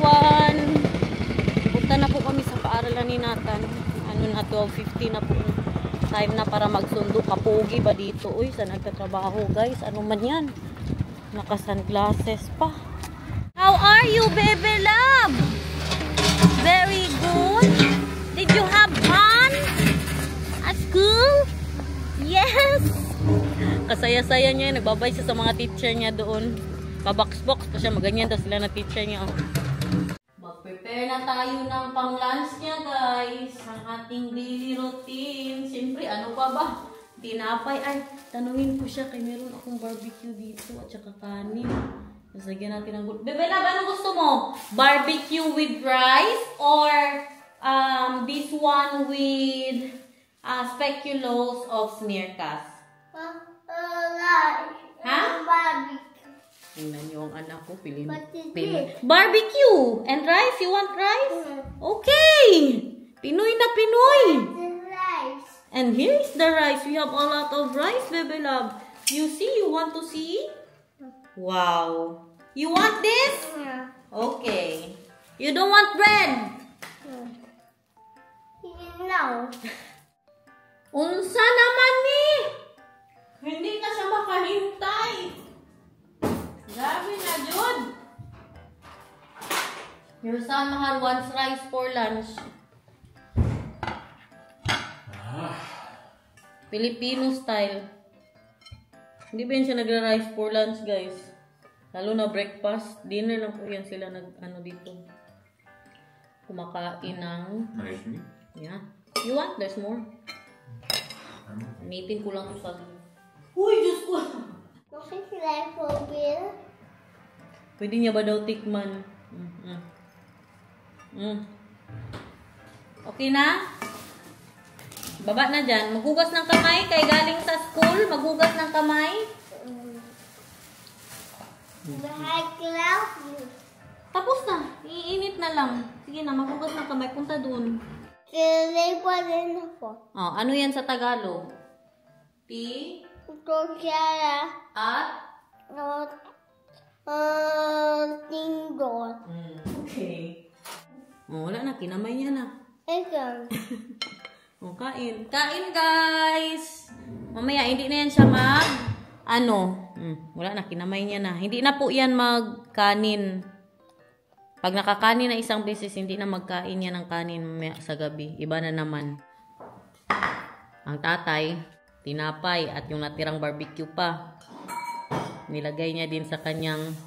everyone! Punta na po kami sa paaralan ni Nathan. Ano na, 12:50 na po. Time na para magsundo. Kapogi ba dito? Uy, saan nagtatrabaho guys? Ano man yan? Naka-sunglasses pa. How are you, baby love? Very good. Did you have fun at school? Yes! Kasaya-saya niya. Nagbabay siya sa mga teacher niya doon. Pabox-box pa siya. Maganyan daw sila na teacher niya. Mag-prepare na tayo ng pang-lunch niya, guys. Ang ating daily routine. Siyempre, ano pa ba? Tinapay. Ay, tanungin ko siya kay meron akong barbecue dito at saka kanin. Lagyan natin ng Bebe Love, ano gusto mo? Barbecue with rice or this one with speculoos of smearcast? Ha? Barbecue. Tingnan niyo ang anak ko. Pili. Barbecue and rice. You want rice? Okay. Pinoy na Pinoy. Rice. And here is the rice. We have a lot of rice, Bebe Love. You see? You want to see? Wow. You want this? Okay. You don't want bread? No. Unsa naman ni? Hindi na siya makahintay. Grabe na, Jud. Your son mahal wants rice for lunch. Filipino style. Hindi ba yan siya nagra-rice for lunch, guys? Lalo na breakfast. Dinner lang po yan sila ano dito. Kumakain ng... Yeah. You want? There's more. Meeting ko lang ito sa... Uy, Diyos ko! Bakit sila for bill? Pwede niya ba daw tikman? Okay na? Baba na dyan. Maghugas ng kamay. Kay galing sa school, maghugas ng kamay. Tapos na. Iinit na lang. Sige na, maghugas ng kamay. Punta dun. Sila pa rin ako. Oh, ano yan sa Tagalog? Kusyara. At? Tindor. Okay. Oh, wala na. Kinamay niya na. Ikaw. Oh, kain. Kain, guys! Mamaya, hindi na yan siya wala na. Kinamay niya na. Hindi na po yan magkanin. Pag nakakanin na isang beses, hindi na magkain yan ng kanin mamaya sa gabi. Iba na naman. Ang tatay, tinapay at yung natirang barbecue pa. Nilagay niya din sa kanyang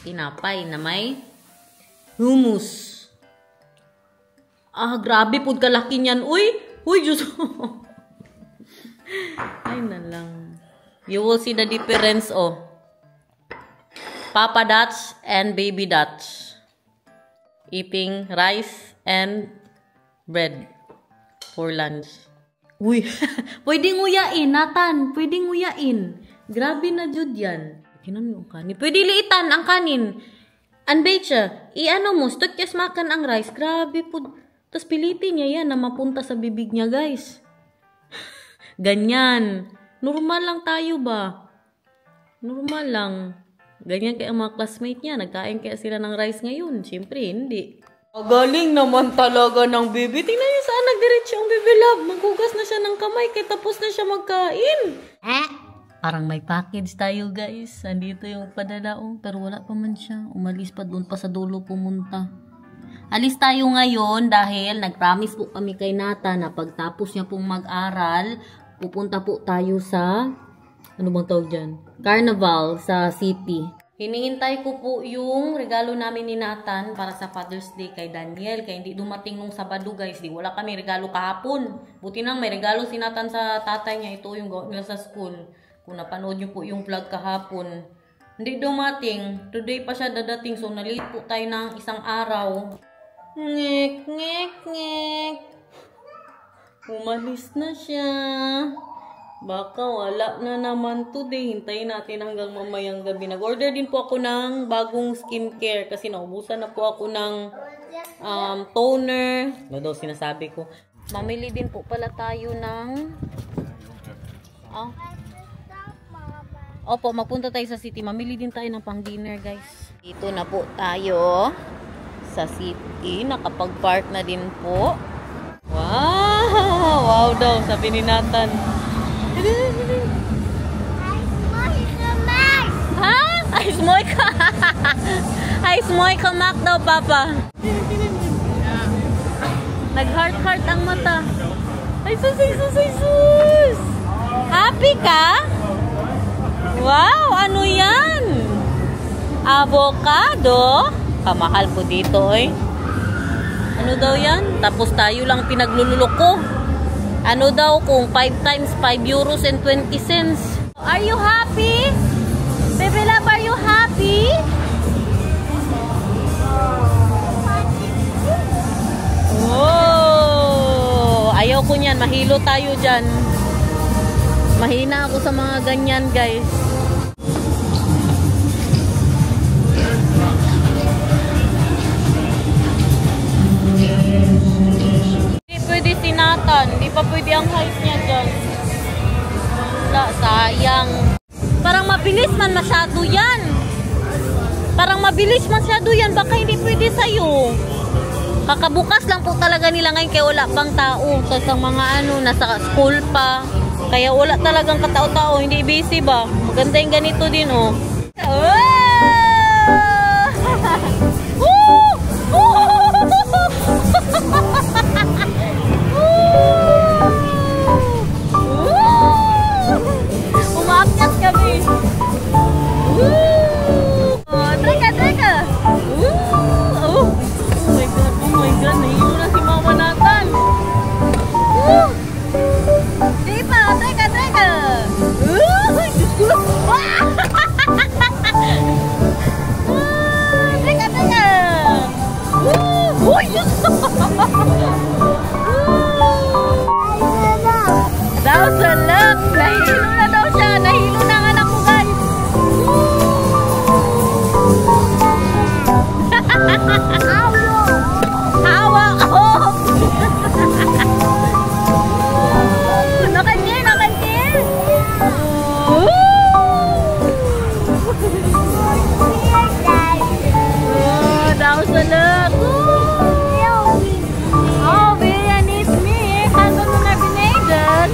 tinapay na may hummus. Ah, grabe po kalaki niyan. Uy, Diyos. Ay na lang. You will see the difference, oh. Papa Dutch and Baby Dutch. Eating rice and bread for lunch. Uy, pwedeng nguyain, Nathan. Pwedeng nguyain. Grabe na jud yan. Kinan yung kanin. Pwede liitan ang kanin. Anbecha, i-ano mo, stukyas makan ang rice. Grabe po. Tapos pilitin niya yan na mapunta sa bibig niya, guys. Ganyan. Normal lang tayo ba? Normal lang. Ganyan kaya ang mga classmate niya. Nagkain kaya sila ng rice ngayon. Siyempre, hindi. Galing naman talaga ng baby. Tingnan niyo saan nagdiretso ang baby love. Maghugas na siya ng kamay kaya tapos na siya magkain. Parang may package tayo, guys. Andito yung padalaong. Pero wala pa man siya. Umalis pa doon pa sa dulo pumunta. Alis tayo ngayon dahil nag-promise po kami kay Nathan na pagtapos niya pong mag-aral, pupunta po tayo sa, ano bang tawag dyan? Carnival sa city. Hinihintay ko po yung regalo namin ni Nathan para sa Father's Day kay Daniel. Kaya hindi dumating nung Sabado, guys. Di wala kami regalo kahapon. Buti nang may regalo si Nathan sa tatay niya. Ito yung gawin nila sa school. Kung napanood niyo po yung vlog kahapon. Hindi dumating. Today pa siya dadating. So, na-late po tayo ng isang araw. Ngek, ngek, ngek. Umalis na siya. Baka wala na naman today. Hintayin natin hanggang mamayang gabi. Nag-order din po ako ng bagong skincare kasi naubusan na po ako ng toner. Ano daw sinasabi ko. Mamili din po pala tayo ng opo, magpunta tayo sa city. Mamili din tayo ng pang dinner, guys. Dito na po tayo sa city. Nakapag-park na din po. Wow! Wow daw, sabi ni Nathan. Ha? Ice Mocha! Ice Mocha Mac daw, Papa. Nag-heart-heart ang mata. Ay, sus, ay, sus, ay, sus! Happy ka? Wow! Ano yan? Avocado? Kamahal po dito, eh. Ano daw yan? Tapos tayo lang pinaglululoko. Ano daw kung 5 times 5 euros and 20 cents? Are you happy? Baby love, are you happy? Oh! Ayaw ko niyan. Mahilo tayo dyan. Mahina ako sa mga ganyan, guys. Hindi pwede si Nathan. Hindi pa pwede ang height niya dyan. Wala, sayang. Parang mabilis man masyado yan. Parang mabilis masyado yan. Baka hindi pwede sa'yo. Kakabukas lang po talaga nila ngayon kaya wala pang tao. Tapos ang mga nasa school pa. Kaya wala talagang katao-tao. Hindi busy ba? Maganda yung ganito din, oh. Umaakyat kami. Teka, teka. Oh my God, oh my God. Nahilo na si Mama Nathan. Di pa, teka, teka. Ay, Diyos ko. Teka, teka. Uy, Diyos ko. Daw sa luck. Nahilo na daw siya. Nahilo na ang anak ko, guys. Hawa ako. Nakanya, nakanya. Daw sa luck. Oh, Vian is me. Kanto mo na binaydad.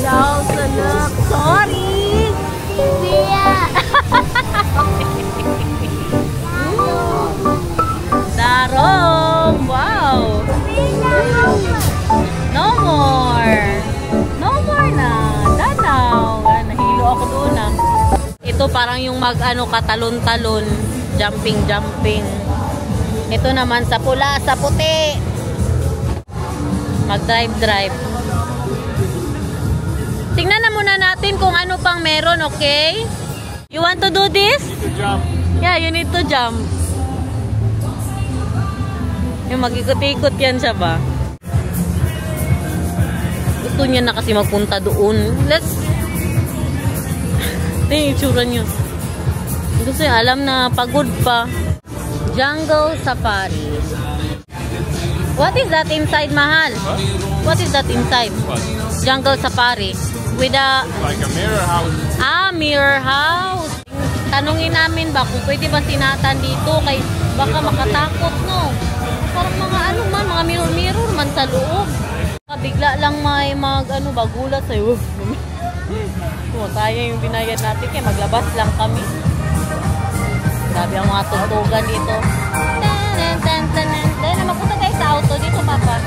Daw sa luck. Sorry. Darong. Wow. No more. No more na. Danaw. Nahilo ako doon, ah. Ito parang yung katalon-talon. Jumping. Ito naman sa pula, sa puti. Mag-drive. Tingnan na muna natin kung ano pang meron, okay? You want to do this? To jump. Yeah, you need to jump. Yung mag-ikot-ikot yan siya ba? Gusto niya na kasi magpunta doon. Let's... Ito yung itsura niya. Gusto niya, alam na pagod pa. Jungle Safari. What is that inside, Mahal? What is that inside? What? Jungle Safari. With a... Like a mirror house. Mirror house. Tanungin namin ba kung pwede ba sinatan dito kay baka makatakot, no? Parang mga mga mirror man sa loob. Bigla lang may gulat sa'yo. Sayang yung binayad natin kaya maglabas lang kami. Grabe ang mga tugtugan dito. Magpunta kayo sa auto dito, Papa.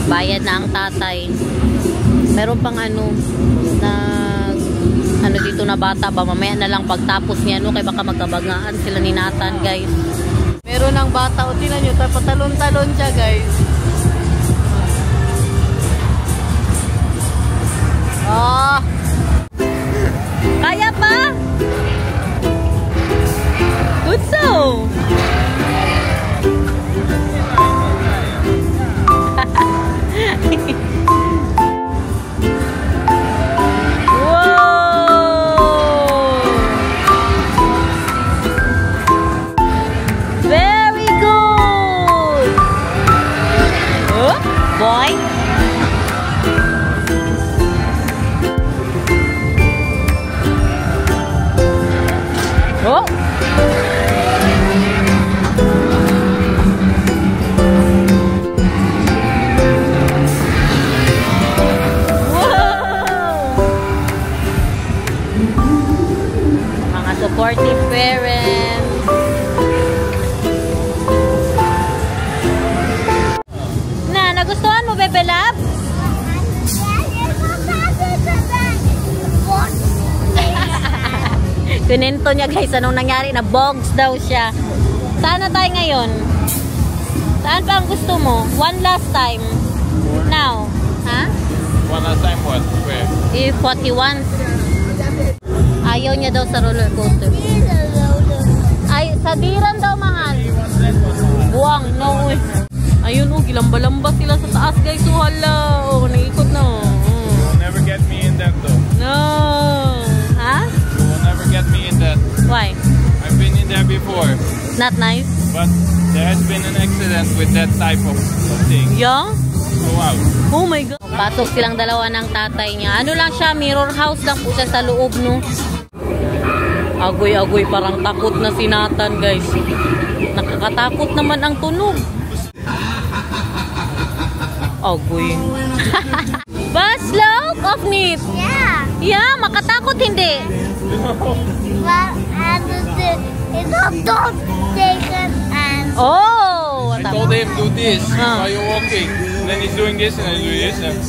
Bayad na ang tatay. Meron pang dito na bata ba, mamaya na lang pagtapos niya, kaya baka magkabagaan sila ni Nathan, guys. Meron ng bata, o tinan nyo, patalon-talon siya, guys. Kaya pa? Good so. Very good. supportive parents. Na, nagustuhan mo, Bebe Lab? Kunento niya guys, anong nangyari na bogs daw siya. Saan na tayo ngayon? Saan pa ang gusto mo? One last time. Now. Ha? One last time what? Where? If what he wants. Ayaw niya daw sa roller coaster. Ay, sa diran daw mahal. Buwang, no. Ayun oh, gilamba-lamba sila sa taas guys. Oh, hala. Oh, naikot na. You'll never get me in that though. No. Ha? You will never get me in that. Why? I've been in there before. Not nice? But there has been an accident with that type of thing. Yeah? Go out. Oh my God. Pasok silang dalawa ng tatay niya. Ano lang siya, mirror house lang po siya sa loob, no? Agoy-agoy, parang takot na si Nathan, guys. Nakakatakot naman ang tunog. Agoy. Bas, look, off nip. Yeah. Yeah, makatakot hindi. Well, and it's not dog taken and Oh! I told him do this Ah. while you're walking. And then he's doing this and then doing this and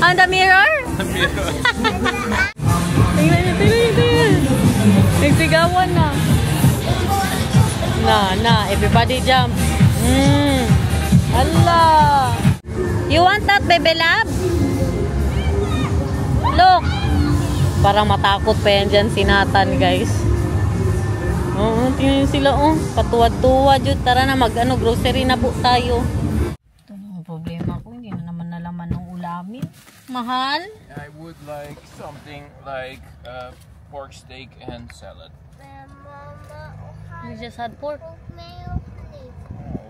On the mirror? Tingnan niyo, tingnan niyo. Nagsigawan na. Na, everybody jump. Allah. You want that, Bebe Lab? Look. Parang matakot pa yan dyan si Nathan, guys. Oo, tingnan sila, oh. Patuwad-tuwad yun. Tara na, grocery na po tayo. Ito na ang problema ko. Hindi na naman nalaman ng ulamin. Mahal? I would like something like pork steak and salad. We just had pork. Oh,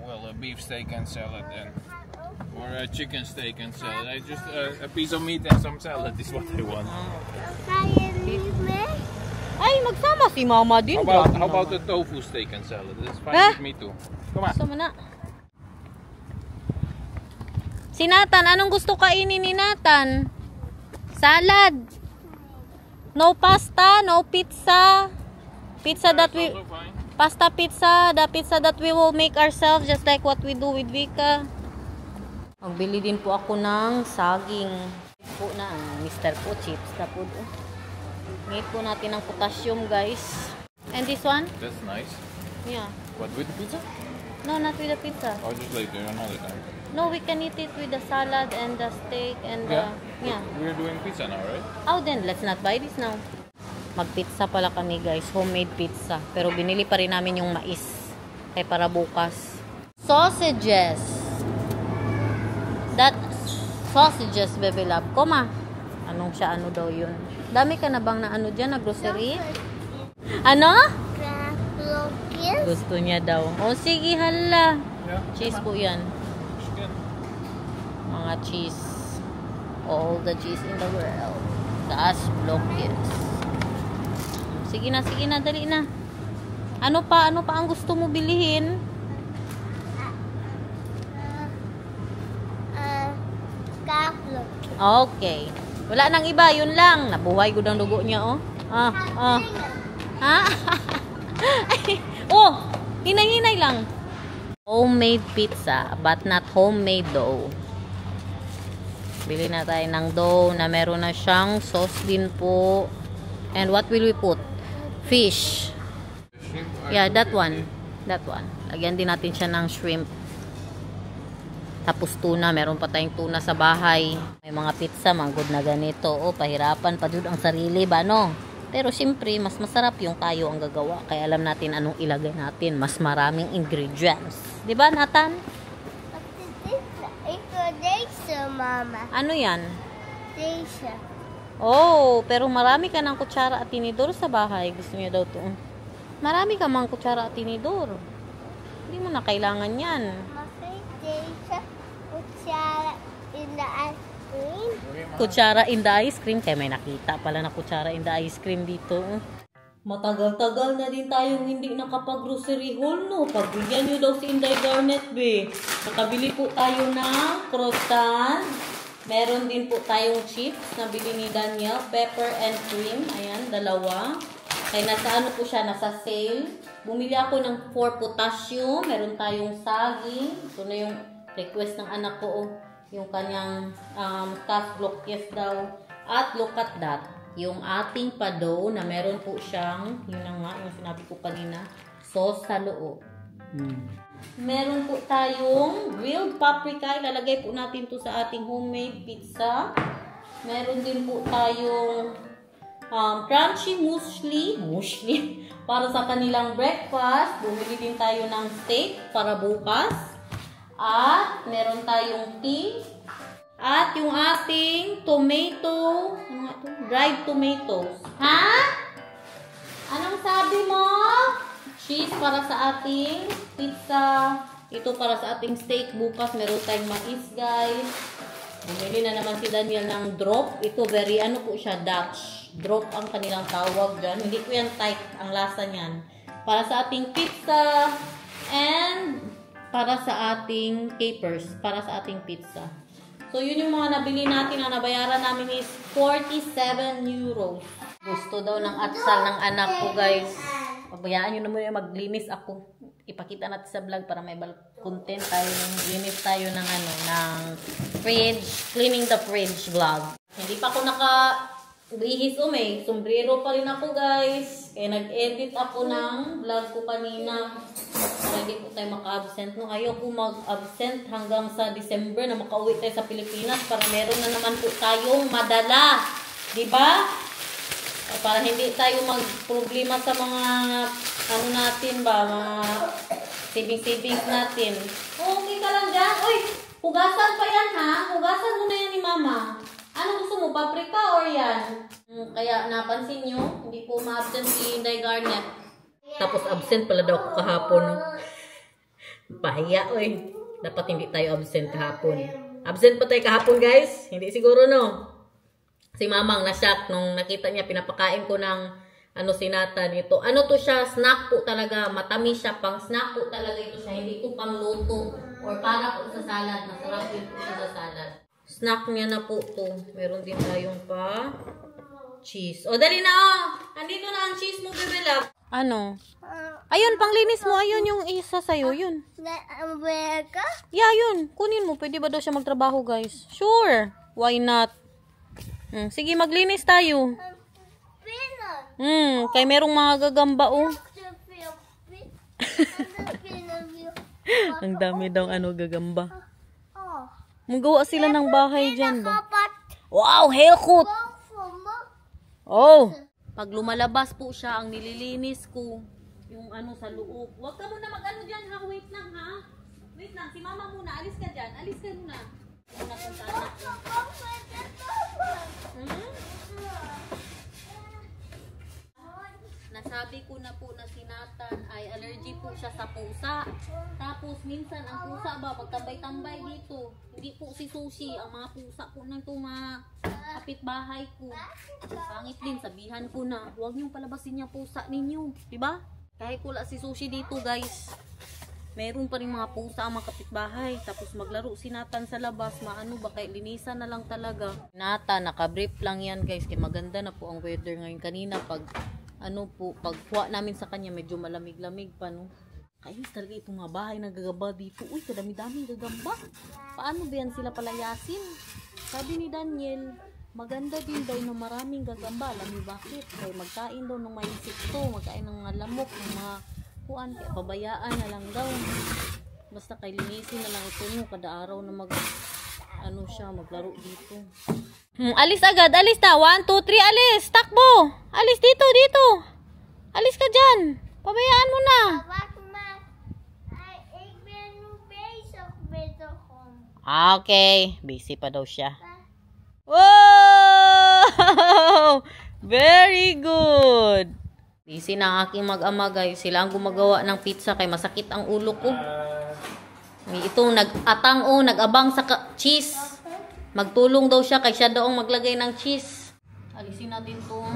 well, a beef steak and salad then. Or a chicken steak and salad. I just a piece of meat and some salad is what I want. Ay, magsama si Mama din. How about the tofu steak and salad? That's fine with me too. Come on. Gusto mo na. Si Nathan, anong gusto kainin ni Nathan? Salad. No pasta, no pizza. Pizza that we... Also fine. Pasta pizza, the pizza that we will make ourselves just like what we do with Vika. Magbili din po ako ng saging. Po na Mr. Po chips na po. Need po natin ng potassium, guys. And this one? That's nice. Yeah. What, with the pizza? No, not with the pizza. Or just later, another time. No, we can eat it with the salad and the steak and the... Yeah. We're doing pizza now, right? Oh, then let's not buy this now. Mag-pizza pala kami, guys. Homemade pizza. Pero binili pa rin namin yung mais. Kaya para bukas. Sausages. That sausages, Bebe Lab. Koma. Anong siya? Ano daw yun? Dami ka na bang na ano dyan? Na grocery? Ano? Gusto niya daw. O sige, hala. Yeah. Cheese po yan. Chicken. Mga cheese. All the cheese in the world. Taas blockets. Sige na, dali na. Ano pa ang gusto mo bilihin? Okay. Wala nang iba, yun lang. Nabuhay ko ng dugo niya, oh. Ha? Oh, hinay-hinay lang. Homemade pizza, but not homemade dough. Bili na tayo ng dough na meron na siyang sauce din po. And what will we put? Fish. Yeah, that one. Lagyan din natin siya ng shrimp. Tapos tuna, meron pa tayong tuna sa bahay. May mga pizza, manggod na ganito. O, pahirapan pa dun ang sarili ba, no? Pero siyempre, mas masarap yung tayo ang gagawa. Kaya alam natin anong ilagay natin. Mas maraming ingredients. Diba, Nathan? Mama. Ano yan? Deisha. Oh, pero marami ka ng kutsara at tinidor sa bahay. Gusto niya daw to. Marami ka mang kutsara at tinidor. Hindi mo na kailangan yan. Deisha. Kutsara in the ice cream. Kutsara in the ice cream. Kaya may nakita pala na kutsara in the ice cream dito. Matagal-tagal na din tayong hindi nakapag-grocery haul, no? Pagbigyan nyo daw si Inday Garnet, be. Nakabili po tayo ng croissant, Meron din po tayong chips na bili ni Daniel. Pepper and cream. Ayan, dalawa. Kaya nasa ano po siya, nasa sale. Bumili ako ng 4 potassium. Meron tayong saging. Ito na yung request ng anak ko. Yung kanyang calf blockers daw. At look at that. Yung ating pado na meron po siyang, yun na nga, yung sinabi ko kanina, sauce sa loob. Meron po tayong grilled paprika. Ilalagay po natin to sa ating homemade pizza. Meron din po tayong crunchy muesli para sa kanilang breakfast. Bumili din tayo ng steak para bukas. At meron tayong tea. At yung ating tomato, ano nga ito? Dried tomatoes. Ha? Anong sabi mo? Cheese para sa ating pizza. Ito para sa ating steak. Bukas meron tayong mais, guys. Bumili na naman si Daniel ng drop. Ito very ano po siya, Dutch. Drop ang kanilang tawag dyan. Hindi ko yan tight ang lasa niyan. Para sa ating pizza. And para sa ating capers. Para sa ating pizza. So, yun yung mga nabili natin. Ang nabayaran namin is 47 euros. Gusto daw ng atsal ng anak ko, guys. Pabayaan nyo naman yung maglinis ako. Ipakita natin sa vlog para may content tayo. Linis tayo ng ano, ng fridge. Cleaning the fridge vlog. Hindi pa ako bihis may sombrero pa rin ako, guys. Kaya nag-edit ako ng vlog ko kanina. Para hindi po tayo maka-absent. No, ayaw ko mag-absent hanggang sa December na makauwi tayo sa Pilipinas para meron na naman po tayong madala. Diba? Para hindi tayo mag-problema sa mga ano natin ba, mga savings natin. Okay ka lang dyan. Uy, hugasan pa yan ha. Hugasan mo na yan ni Mama. Ano gusto mo? Paprika or yan? Kaya napansin nyo, hindi po ma-absent si Inday Garnet. Tapos absent pala daw ako kahapon. Pahiya, oy. Dapat hindi tayo absent kahapon. Absent pa tayo kahapon, guys? Hindi siguro, no? Si Mamang na-shock nung nakita niya, pinapakain ko ng sinata nito. Ano to siya? Snack po talaga. Matamis siya. Pang snack po talaga ito siya. Hindi ito pang luto. Or para po sa salad. Masarap din po siya sa salad. Snack niya na po to. Meron din tayong pa cheese. O, dali na, oh! Andito na ang cheese mo, bebe love. Ano? Ayun, panglinis mo. Ayun yung isa sa'yo. Yun. America? Yeah, yun. Kunin mo. Pwede ba daw siya magtrabaho, guys? Sure. Why not? Sige, maglinis tayo. Kaya merong mga gagamba, oh. Ang dami daw gagamba. Magawa sila ng bahay dyan ba? Wow, haircut! Oh! Pag lumalabas po siya, ang nililinis ko, yung sa loob. Huwag ka muna mag-ano dyan, ha? Wait lang, ha? Wait lang, si Mama muna. Alis ka dyan. Alis ka muna. Muna kung sana. Nasabi ko na po na si Nathan ay allergy po siya sa pusa. Tapos minsan ang pusa ba, magtambay-tambay dito. Hindi po si Sushi. Ang mga pusa po na ito kapitbahay ko. Pangit din, sabihan ko na, huwag niyong palabasin niya pusa ninyo. Diba? Kahit wala si Sushi dito, guys. Meron pa rin mga pusa ang mga kapitbahay. Tapos maglaro si Nathan sa labas. Maano ba, kaya linisan na lang talaga. Nathan, nakabrief lang yan, guys. Kaya maganda na po ang weather ngayon. Kanina pag pagkuha namin sa kanya, medyo malamig-lamig pa, no? Kayos talaga itong mga bahay na gagamba dito. Uy, kadami-dami gagamba. Paano ba yan sila palayasin? Sabi ni Daniel, maganda din daw na maraming gagamba. Alam niyo bakit? Kaya magkain daw ng mga insekto, magkain ng mga lamok, ng mga kuan. Kaya pabayaan na lang daw. Basta kay linisin na lang ito nyo. Kada araw na maglaro dito. Alis agad, alis na. 1, 2, 3, alis. Takbo. Alis dito. Alis ka dyan. Pabayaan mo na. Okay. Busy pa daw siya. Wow! Very good. Busy na ang aking mag-ama, guys. Sila ang gumagawa ng pizza kay masakit ang ulo ko. Itong nag-atang nag-abang sa cheese. Magtulong daw siya kay siya daw maglagay ng cheese. Alisin natin itong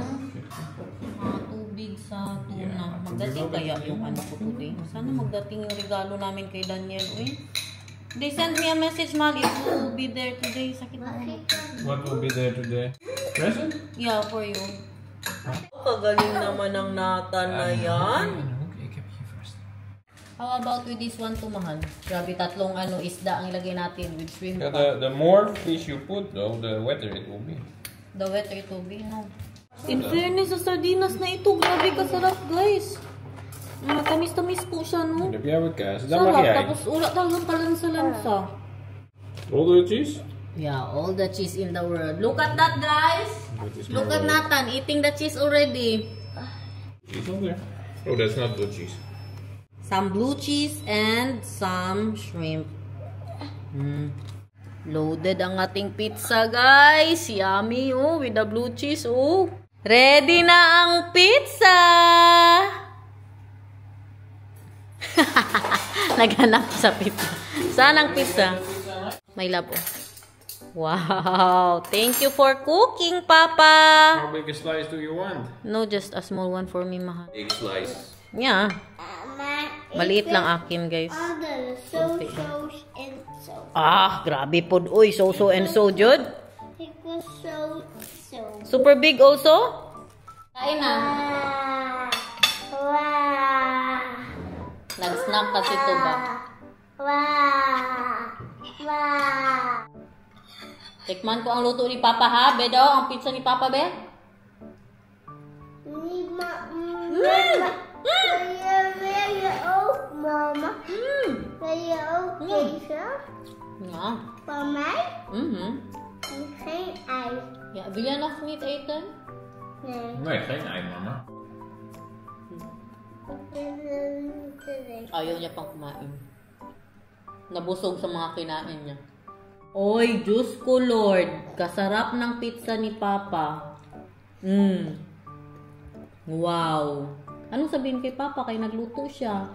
mga tubig sa tuna. Magdating kaya yung ko today. Sana magdating yung regalo namin kay Daniel. They sent me a message, Mag, if you will be there today. Sakit na ulo. What will be there today? Present? Yeah, for you. Kagaling naman ng Nathan na yan. Okay, keep here first. How about with this one to, mahal? Grabe, tatlong isda ang ilagay natin with shrimp. Yeah, the more fish you put though, the wetter it will be. The wetter it will be, no? In fairness, sa sardinas na ito, grabe kasarap, guys. Tamis-tamis po siya, no? Heb jij ook kaas? Dan Sarap, mag jij. tapos wala talagang kalansa-lansa. All the cheese? Yeah, all the cheese in the world. Look at that, guys! Look at Nathan, eating the cheese already. Cheese on there. Oh, that's not blue cheese. Some blue cheese and some shrimp. Loaded ang ating pizza, guys. Yummy, oh, with the blue cheese, oh. Ready na ang pizza! Naghanap sa pizza. Saan ang pizza? May labo. Wow! Thank you for cooking, Papa! How big a slice do you want? No, just a small one for me, mahal. Big slice. Yeah. Maliit lang akin, guys. So. Ah, grabe po. Uy, so and so, Jud. It was so. Super big also? Kain na. Wow. Nag-snack kasi ito ba? Wow. Tikman ko ang luto ni Papa, ha? Bedo, ang pizza ni Papa, be? Mama. Are you okay, sir? Yeah. For me? Geen ei. Ja, wil jij nog niet eten? Nee. Nee, geen ei, mama. Ayaw niya pang kumain. Nabusog sa mga kinain niya. Oy, Diyos ko, Lord. Kasarap ng pizza ni Papa. Wow. Anong sabihin kay Papa? Kaya nagluto siya.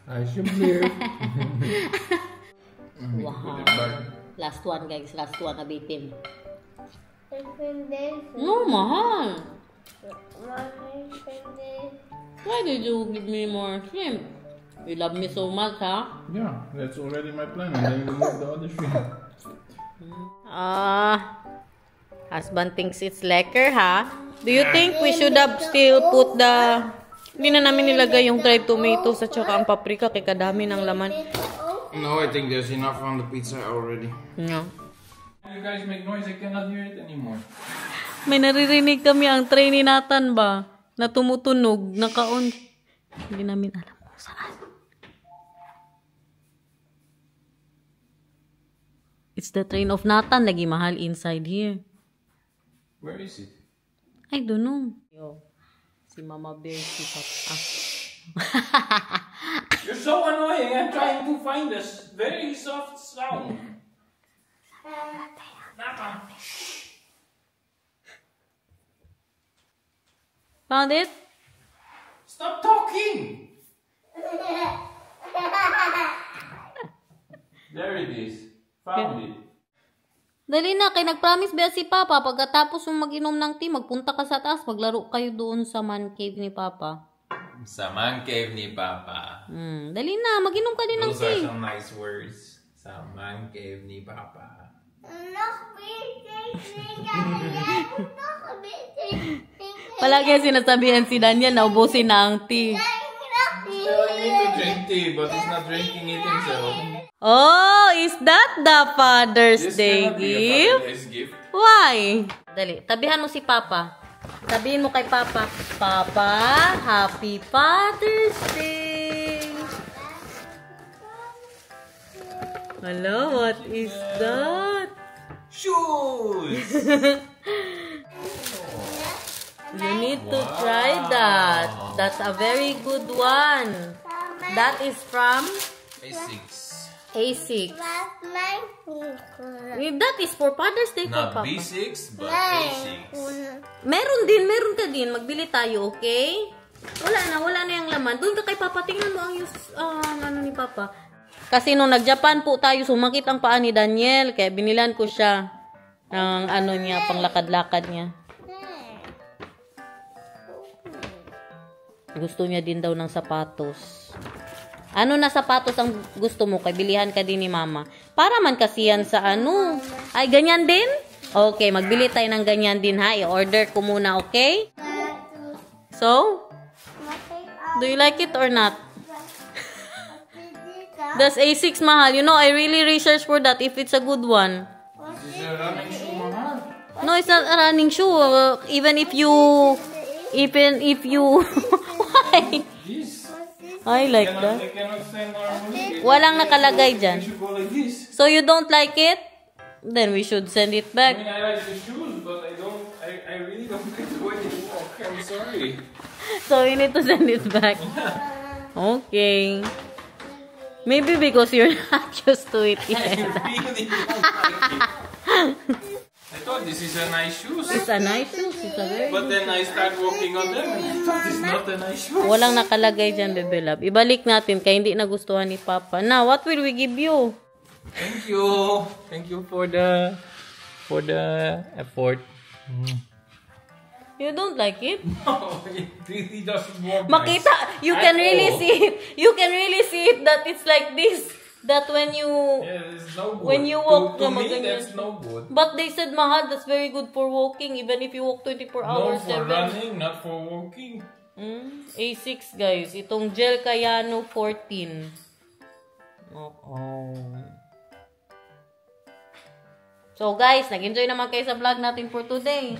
I should clear. Wow. Last one, guys. Last one na bitin. This. No, mahal. Mommy, Why did you give me more shrimp? You love me so much, huh? Yeah, that's already my plan. And then we move the other shrimp. Husband thinks it's lekker, ha? Do you think we should have still put the... Hindi na namin nilagay yung dried tomatoes at saka ang paprika kay kadami ng laman. No, I think there's enough on the pizza already. No. You guys make noise, I cannot hear it anymore. May naririnig kami ang tray ni Nathan ba? Na tumutunog, naka-on. Hindi namin alam kung saan. It's the train of Nathan. Lagi mahal inside here. Where is it? I don't know. Yo, si Mama Bear, si Papa. You're so annoying. I'm trying to find this very soft sound. Found it? Stop talking. There it is. Found it. Dali na, kay nag-promise ba si Papa, pagkatapos mong mag-inom ng tea, magpunta ka sa taas, maglaro kayo doon sa man cave ni Papa. Sa man cave ni Papa. Dali na, mag-inom ka din ng Those are tea. some nice words. Sa man cave ni Papa. Palagi sinasabihan si Daniel na ubusin na ang tea. Telling me to drink tea, but he's not drinking it himself. Oh, is that the Father's This Day cannot be a gift? Father's gift. Why? Dali, tabihan mo si Papa. Sabihin mo kay Papa, Papa, Happy Father's Day! Hello, what is that? Shoes! You need to try that. That's a very good one. That is from A6. A6. That is for Father's Day for Not Papa. B6, but A6. Meron ka din. Magbili tayo, okay? Wala na yung laman. Doon ka kay Papa. Tingnan mo ang ano ni Papa. Kasi nung nag-Japan po tayo, sumakit ang paa ni Daniel. Kaya binilan ko siya ng ano niya, panglakad-lakad niya. Gusto niya din daw ng sapatos. Ano na sapatos ang gusto mo? Kay bilihan ka din ni mama. Para man kasi yan sa ano. Ay, ganyan din? Okay, magbili tayo ng ganyan din ha. I-order ko muna, okay? So, do you like it or not? That's A6 mahal. You know, I really researched for that if it's a good one. This is a running shoe, mahal. No, it's not a running shoe. Even if you... Why? This. I like that. They cannot stand normally. Walang nakalagay dyan. You should go like this. So, you don't like it? Then we should send it I back. mean, I like the shoes, but I really don't like the way they walk. I'm sorry. So, we need to send it back. Okay. Maybe because you're not used to it I yet. really don't like it. I thought this is a nice shoes. It's a nice shoes. It's a very But then I start walking on them and I thought it's not a nice shoes. Walang nakalagay dyan, bebe love. Ibalik natin kaya hindi nagustuhan ni Papa. Now, what will we give you? Thank you. Thank you for the effort. You don't like it? No, it really doesn't work. Makita, you can really see it. You can really see it that it's like this. That when you... Yeah, it's no good. When you walk to na me, maganyan. that's no good. But they said, mahal, that's very good for walking. Even if you walk 24 No, hours. for 7. running, not for walking. A6 guys. Itong Gel Kayano 14. So guys, nag-enjoy naman kayo sa vlog natin for today.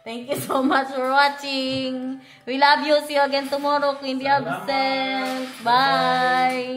Thank you so much for watching. We love you. See you again tomorrow. Queen the Absent. Bye.